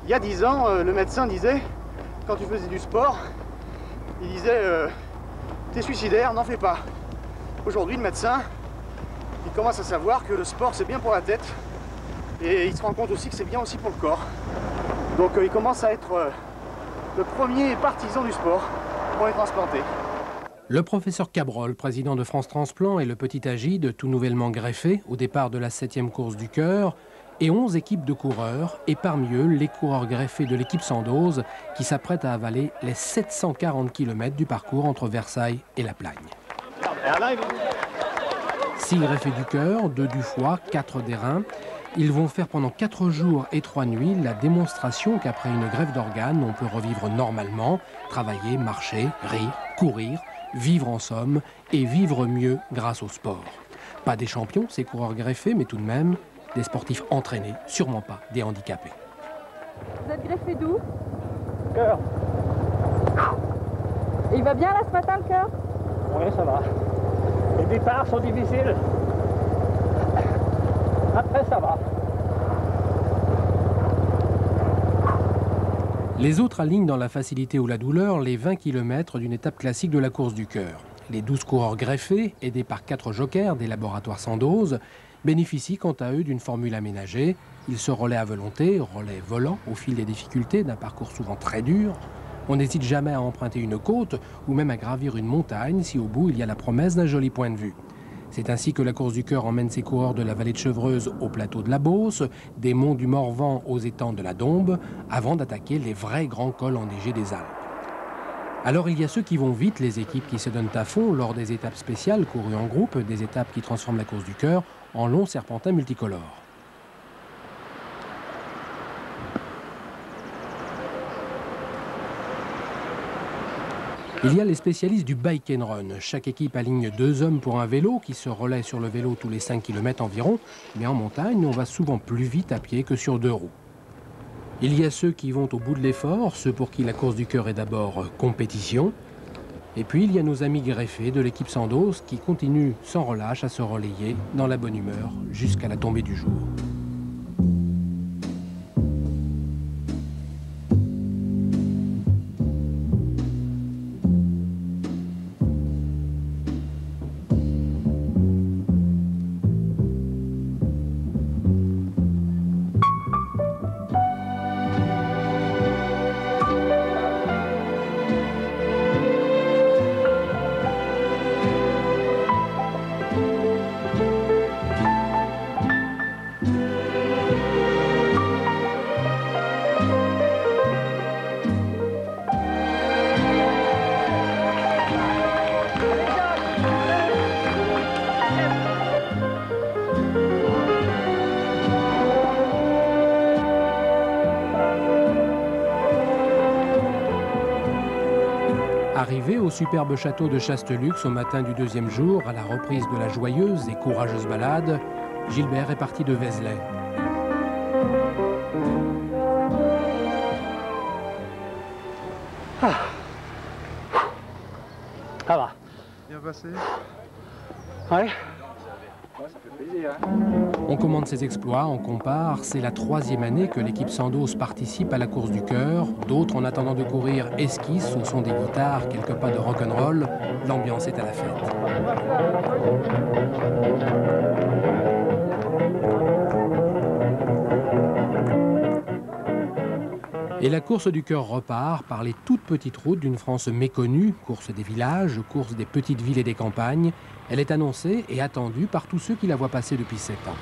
Il y a 10 ans, le médecin disait, quand tu faisais du sport, il disait t'es suicidaire, n'en fais pas. Aujourd'hui, le médecin, il commence à savoir que le sport c'est bien pour la tête et il se rend compte aussi que c'est bien aussi pour le corps. Donc il commence à être le premier partisan du sport pour les transplanter. Le professeur Cabrol, président de France Transplant, et le petit Agide, tout nouvellement greffé au départ de la 7e course du cœur, et 11 équipes de coureurs, et parmi eux les coureurs greffés de l'équipe Sandoz qui s'apprêtent à avaler les 740 km du parcours entre Versailles et La Plagne. 6 greffés du cœur, 2 du foie, 4 des reins. Ils vont faire pendant 4 jours et 3 nuits la démonstration qu'après une greffe d'organes, on peut revivre normalement, travailler, marcher, rire, courir, vivre en somme et vivre mieux grâce au sport. Pas des champions, ces coureurs greffés, mais tout de même des sportifs entraînés, sûrement pas des handicapés. Vous êtes greffé d'où? Cœur. Et il va bien là ce matin le cœur? Oui, ça va. Les départs sont difficiles. Après, ça va. Les autres alignent dans la facilité ou la douleur les 20 km d'une étape classique de la course du cœur. Les 12 coureurs greffés, aidés par 4 jokers des laboratoires Sandoz, bénéficient quant à eux d'une formule aménagée. Ils se relaient à volonté, relais volant au fil des difficultés d'un parcours souvent très dur. On n'hésite jamais à emprunter une côte ou même à gravir une montagne si au bout il y a la promesse d'un joli point de vue. C'est ainsi que la course du cœur emmène ses coureurs de la vallée de Chevreuse au plateau de la Beauce, des monts du Morvan aux étangs de la Dombe, avant d'attaquer les vrais grands cols enneigés des Alpes. Alors il y a ceux qui vont vite, les équipes qui se donnent à fond lors des étapes spéciales courues en groupe, des étapes qui transforment la course du cœur en longs serpentins multicolores. Il y a les spécialistes du bike and run. Chaque équipe aligne 2 hommes pour un vélo qui se relaie sur le vélo tous les 5 km environ. Mais en montagne, on va souvent plus vite à pied que sur 2 roues. Il y a ceux qui vont au bout de l'effort, ceux pour qui la course du cœur est d'abord compétition. Et puis il y a nos amis greffés de l'équipe Sandoz qui continuent sans relâche à se relayer dans la bonne humeur jusqu'à la tombée du jour. Arrivé au superbe château de Chastelux au matin du 2e jour, à la reprise de la joyeuse et courageuse balade, Gilbert est parti de Vézelay. Ah. Ça va. Bien passé? Ouais. Ça fait plaisir. On commande ses exploits, on compare. C'est la 3e année que l'équipe Sandoz participe à la course du cœur. D'autres, en attendant de courir, esquissent au son des guitares, quelques pas de rock'n'roll. L'ambiance est à la fête. Et la course du cœur repart par les toutes petites routes d'une France méconnue, course des villages, course des petites villes et des campagnes. Elle est annoncée et attendue par tous ceux qui la voient passer depuis 7 ans.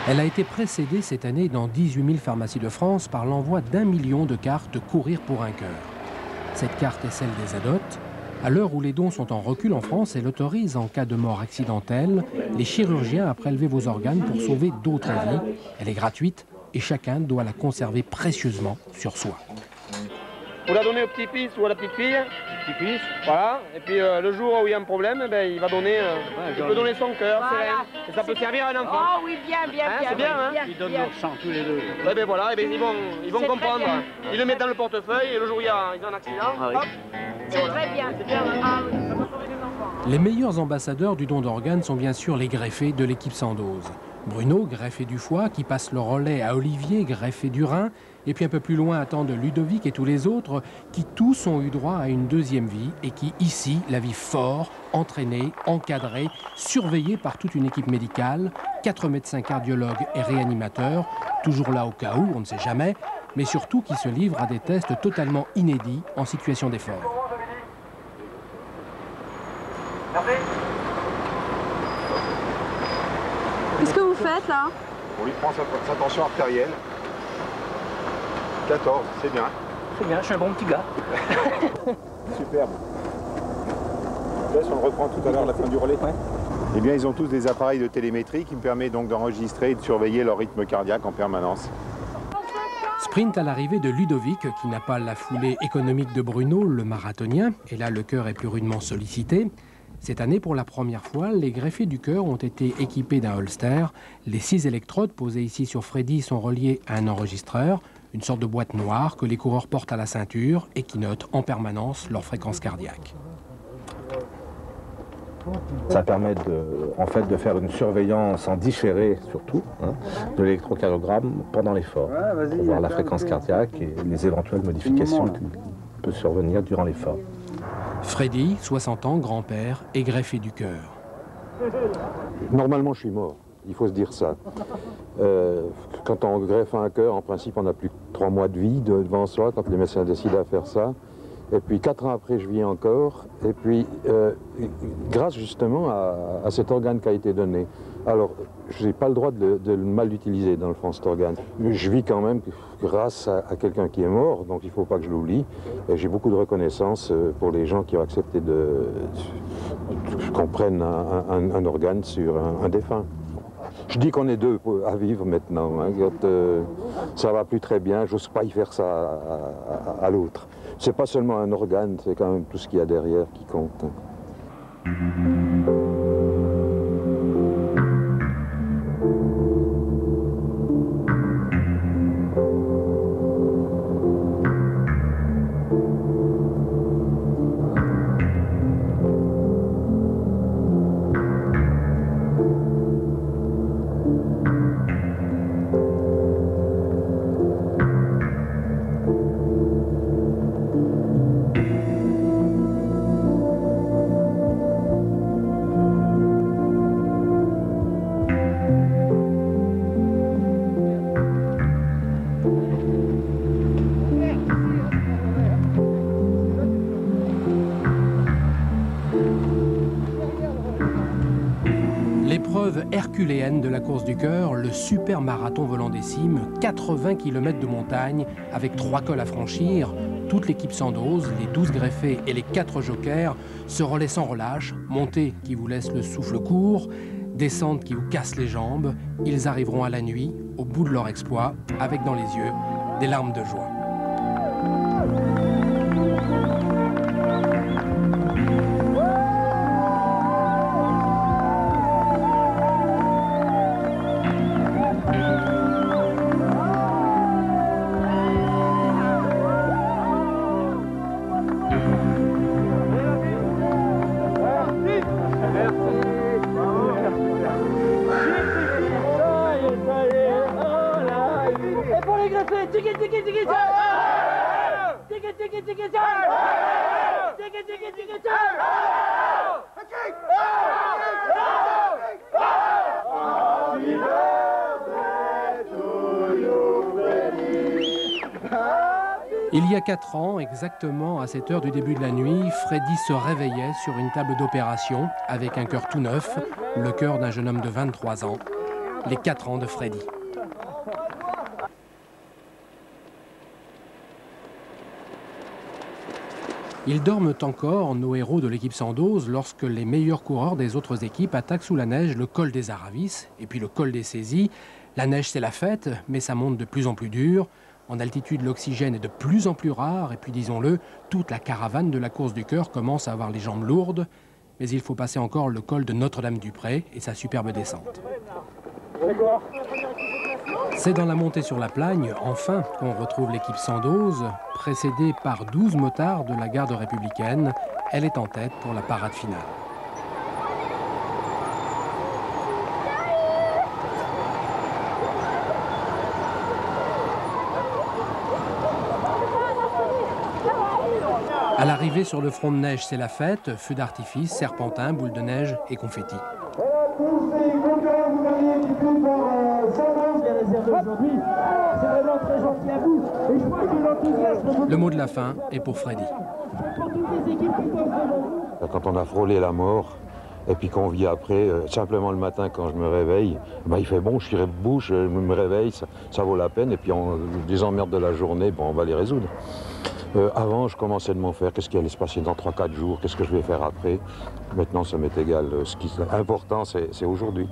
Elle a été précédée cette année dans 18 000 pharmacies de France par l'envoi d'1 million de cartes Courir pour un cœur. Cette carte est celle des adotes. À l'heure où les dons sont en recul en France, elle autorise, en cas de mort accidentelle, les chirurgiens à prélever vos organes pour sauver d'autres vies. Elle est gratuite et chacun doit la conserver précieusement sur soi. Vous la donnez au petit-fils ou à la petite-fille. Petit-fils. Voilà. Et puis le jour où il y a un problème, ben, il va donner, il peut donner son cœur. Voilà. Et ça peut servir à un enfant. Oh oui, bien, c'est bien, hein. Ils donnent leur sang tous les deux. Et ben voilà, et ben, ils vont C'est comprendre. très bien. Ils le mettent dans le portefeuille et le jour où il y a un accident, hop. C'est très bien. C'est bien, hein. Ah oui, ça peut sauver des enfants. Les meilleurs ambassadeurs du don d'organes sont bien sûr les greffés de l'équipe 112. Bruno, greffé du foie, qui passe le relais à Olivier, greffé du rein, et puis un peu plus loin attendent Ludovic et tous les autres qui tous ont eu droit à une deuxième vie et qui ici la vivent fort, entraînés, encadrés, surveillés par toute une équipe médicale, 4 médecins cardiologues et réanimateurs, toujours là au cas où, on ne sait jamais, mais surtout qui se livrent à des tests totalement inédits en situation d'effort. Qu'est-ce que vous faites là? On lui prend sa tension artérielle. 14, c'est bien. C'est bien, je suis un bon petit gars. Superbe. Laisse, on le reprend tout à l'heure à la fin du relais. Ouais. Eh bien, ils ont tous des appareils de télémétrie qui me permettent donc d'enregistrer et de surveiller leur rythme cardiaque en permanence. Sprint à l'arrivée de Ludovic, qui n'a pas la foulée économique de Bruno, le marathonien, et là le cœur est plus rudement sollicité. Cette année, pour la première fois, les greffés du cœur ont été équipés d'un holster. Les 6 électrodes posées ici sur Freddy sont reliées à un enregistreur, une sorte de boîte noire que les coureurs portent à la ceinture et qui note en permanence leur fréquence cardiaque. Ça permet de faire une surveillance en différé surtout de l'électrocardiogramme pendant l'effort, pour voir la fréquence cardiaque et les éventuelles modifications qui peuvent survenir durant l'effort. Freddy, 60 ans, grand-père et greffé du cœur. Normalement, je suis mort. Il faut se dire ça. Quand on greffe un cœur, en principe, on n'a plus que 3 mois de vie devant soi quand les médecins décident à faire ça. Et puis 4 ans après, je vis encore. Et puis, grâce justement à cet organe qui a été donné. Alors, je n'ai pas le droit de mal l'utiliser dans le fond, cet organe. Je vis quand même grâce à quelqu'un qui est mort, donc il ne faut pas que je l'oublie. Et j'ai beaucoup de reconnaissance pour les gens qui ont accepté qu'on prenne un organe sur un défunt. Je dis qu'on est 2 à vivre maintenant. Quand ça va plus très bien, j'ose pas y faire ça à l'autre. C'est pas seulement un organe, c'est quand même tout ce qu'il y a derrière qui compte. L'épreuve herculéenne de la course du cœur, le super marathon volant des cimes, 80 km de montagne avec 3 cols à franchir. Toute l'équipe 112, les 12 greffés et les 4 jokers se relaient sans relâche, montée qui vous laisse le souffle court, descente qui vous casse les jambes. Ils arriveront à la nuit, au bout de leur exploit, avec dans les yeux des larmes de joie. Il y a 4 ans, exactement à cette heure du début de la nuit, Freddy se réveillait sur une table d'opération avec un cœur tout neuf, le cœur d'un jeune homme de 23 ans, les 4 ans de Freddy. Ils dorment encore, nos héros de l'équipe 112, lorsque les meilleurs coureurs des autres équipes attaquent sous la neige le col des Aravis et puis le col des Saisies. La neige, c'est la fête, mais ça monte de plus en plus dur. En altitude, l'oxygène est de plus en plus rare, et puis disons-le, toute la caravane de la course du cœur commence à avoir les jambes lourdes. Mais il faut passer encore le col de Notre-Dame-du-Pré et sa superbe descente. C'est dans la montée sur la Plagne, enfin, qu'on retrouve l'équipe 112, précédée par 12 motards de la garde républicaine. Elle est en tête pour la parade finale. l'arrivée sur le front de neige, c'est la fête, feux d'artifice, serpentins, boules de neige et confettis. Le mot de la fin est pour Freddy. Quand on a frôlé la mort, et puis qu'on vit après, simplement le matin quand je me réveille, il fait bon, je suis debout, je me réveille, ça vaut la peine, et puis les emmerdes de la journée, bon, on va les résoudre. Avant, je commençais de m'en faire, qu'est-ce qui allait se passer dans 3-4 jours, qu'est-ce que je vais faire après. Maintenant, ça m'est égal. Ce qui est important, c'est aujourd'hui.